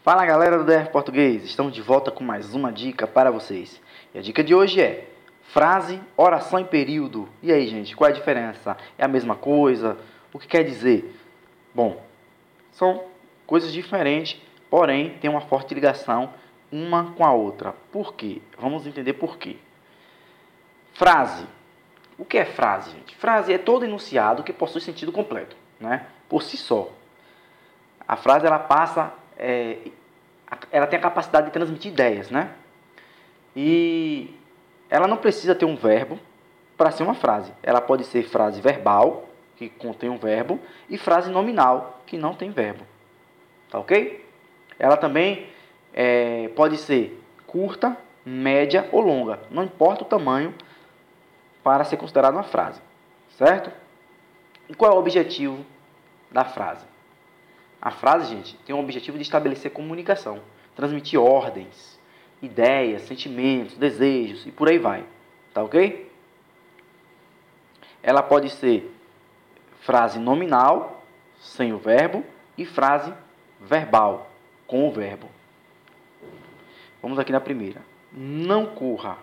Fala galera do DF Português, estamos de volta com mais uma dica para vocês. E a dica de hoje é frase, oração e período. E aí gente, qual é a diferença? É a mesma coisa? O que quer dizer? Bom, são coisas diferentes, porém tem uma forte ligação uma com a outra. Por quê? Vamos entender por quê. Frase. O que é frase, gente? Frase é todo enunciado que possui sentido completo, né? Por si só. A frase ela tem a capacidade de transmitir ideias, né? E ela não precisa ter um verbo para ser uma frase. Ela pode ser frase verbal, que contém um verbo, e frase nominal, que não tem verbo. Tá ok? Ela também pode ser curta, média ou longa. Não importa o tamanho para ser considerada uma frase. Certo? E qual é o objetivo da frase? A frase, gente, tem o objetivo de estabelecer comunicação, transmitir ordens, ideias, sentimentos, desejos e por aí vai. Tá ok? Ela pode ser frase nominal, sem o verbo, e frase verbal, com o verbo. Vamos aqui na primeira. Não corra.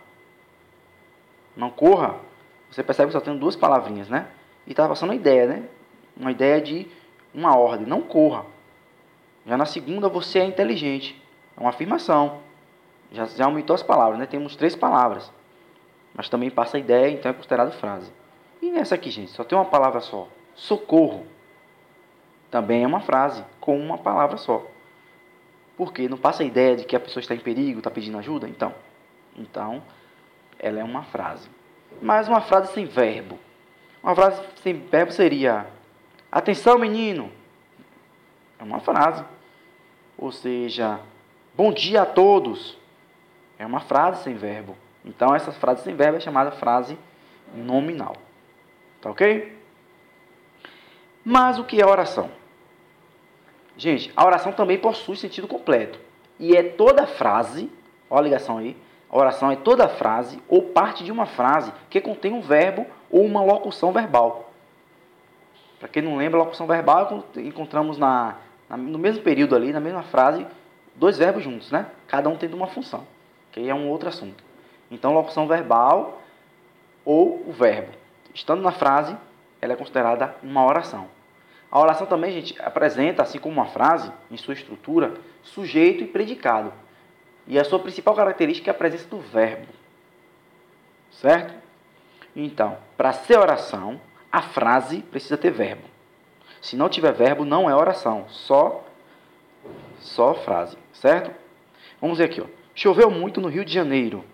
Não corra, você percebe que só tem duas palavrinhas, né? E está passando uma ideia, né? Uma ideia de uma ordem. Não corra. Já na segunda, você é inteligente. É uma afirmação. Já aumentou as palavras, né? Temos 3 palavras. Mas também passa a ideia, então é considerado frase. E nessa aqui, gente, só tem uma palavra só. Socorro. Também é uma frase com uma palavra só. Porque não passa a ideia de que a pessoa está em perigo, está pedindo ajuda? Então, ela é uma frase. Mas uma frase sem verbo. Uma frase sem verbo seria: atenção, menino. É uma frase. Ou seja, bom dia a todos. É uma frase sem verbo. Então, essa frase sem verbo é chamada frase nominal. Tá ok? Mas o que é oração? Gente, a oração também possui sentido completo. E é toda frase, olha a ligação aí, a oração é toda frase ou parte de uma frase que contém um verbo ou uma locução verbal. Para quem não lembra, a locução verbal encontramos no mesmo período ali, na mesma frase, 2 verbos juntos, né? Cada um tendo uma função, que aí é um outro assunto. Então, locução verbal ou o verbo, estando na frase, ela é considerada uma oração. A oração também, gente, apresenta, assim como uma frase, em sua estrutura, sujeito e predicado. E a sua principal característica é a presença do verbo. Certo? Então, para ser oração, a frase precisa ter verbo. Se não tiver verbo, não é oração, só frase. Certo? Vamos ver aqui, ó. Choveu muito no Rio de Janeiro.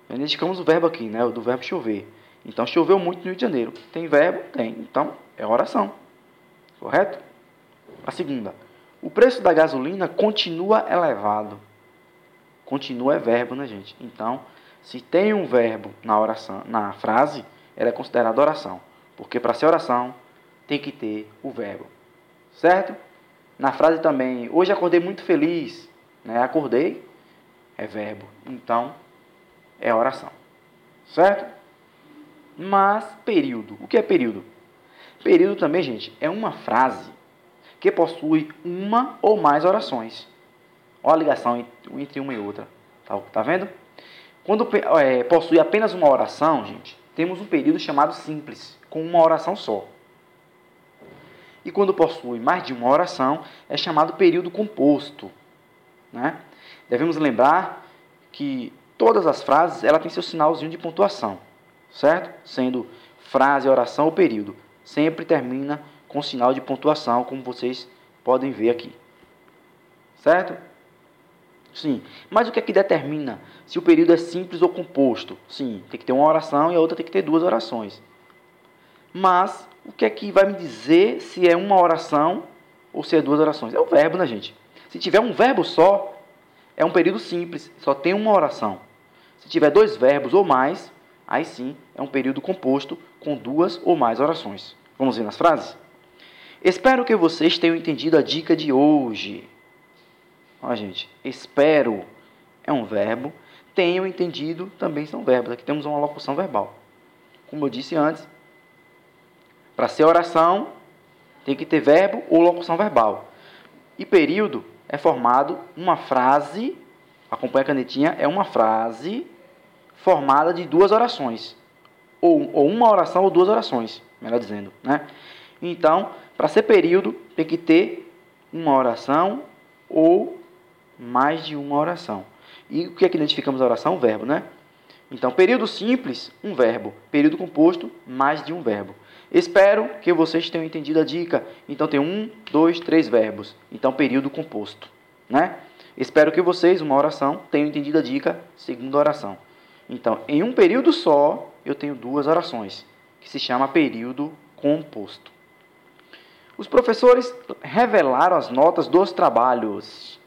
Indicamos o verbo aqui, né? O do verbo chover. Então, choveu muito no Rio de Janeiro. Tem verbo? Tem. Então, é oração. Correto? A segunda. O preço da gasolina continua elevado. Continua é verbo, né, gente? Então, se tem um verbo na oração, na frase, ela é considerada oração. Porque para ser oração, tem que ter o verbo. Certo? Na frase também, hoje acordei muito feliz. Né? Acordei é verbo. Então, é oração. Certo? Mas, período. O que é período? Período também, gente, é uma frase que possui uma ou mais orações. Olha a ligação entre uma e outra. Tá vendo? Quando possui apenas uma oração, gente, temos um período chamado simples, com uma oração só. E quando possui mais de uma oração, é chamado período composto. Né? Devemos lembrar que todas as frases ela tem seu sinalzinho de pontuação, certo? Sendo frase, oração ou período. Sempre termina com sinal de pontuação, como vocês podem ver aqui. Certo? Sim. Mas o que é que determina se o período é simples ou composto? Sim, tem que ter uma oração e a outra tem que ter 2 orações. Mas o que é que vai me dizer se é uma oração ou se é 2 orações? É o verbo, né, gente? Se tiver um verbo só, é um período simples, só tem uma oração. Se tiver 2 verbos ou mais, aí sim é um período composto com 2 ou mais orações. Vamos ver nas frases? Espero que vocês tenham entendido a dica de hoje. Ó, gente, espero é um verbo, tenham entendido também são verbos. Aqui temos uma locução verbal. Como eu disse antes, para ser oração, tem que ter verbo ou locução verbal. E período é formado uma frase, acompanha a canetinha, é uma frase formada de duas orações. Ou uma oração ou duas orações, melhor dizendo, né? Então, para ser período, tem que ter uma oração ou mais de uma oração. E o que é que identificamos a oração? O verbo, né? Então, período simples, um verbo. Período composto, mais de um verbo. Espero que vocês tenham entendido a dica. Então, tem 1, 2, 3 verbos. Então, período composto, né? Espero que vocês, uma oração, tenham entendido a dica, segunda oração. Então, em um período só, eu tenho duas orações, que se chama período composto. Os professores revelaram as notas dos trabalhos.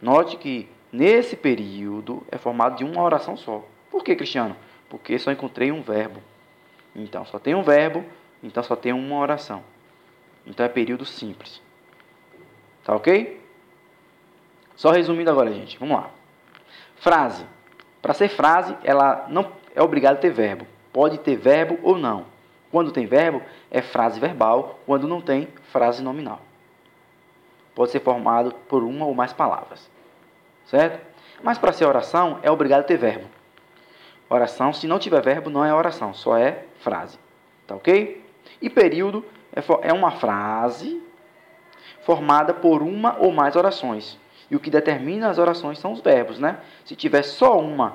Note que nesse período é formado de uma oração só. Por que, Cristiano? Porque só encontrei um verbo. Então, só tem um verbo, então só tem uma oração. Então, é período simples. Tá ok? Só resumindo agora, gente. Vamos lá. Frase. Para ser frase, ela não é obrigada a ter verbo. Pode ter verbo ou não. Quando tem verbo, é frase verbal. Quando não tem, frase nominal. Pode ser formado por uma ou mais palavras. Certo? Mas para ser oração, é obrigado a ter verbo. Oração, se não tiver verbo, não é oração, só é frase. Tá ok? E período é uma frase formada por uma ou mais orações. E o que determina as orações são os verbos, né? Se tiver só um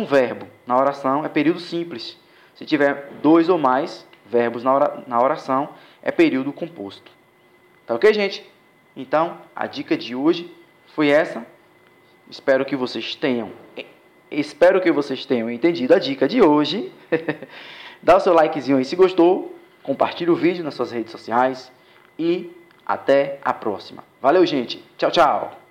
verbo na oração, é período simples. Se tiver dois ou mais verbos na oração, é período composto. Tá ok, gente? Então, a dica de hoje foi essa. Espero que vocês tenham entendido a dica de hoje. Dá o seu likezinho aí se gostou. Compartilhe o vídeo nas suas redes sociais. E até a próxima. Valeu, gente. Tchau, tchau.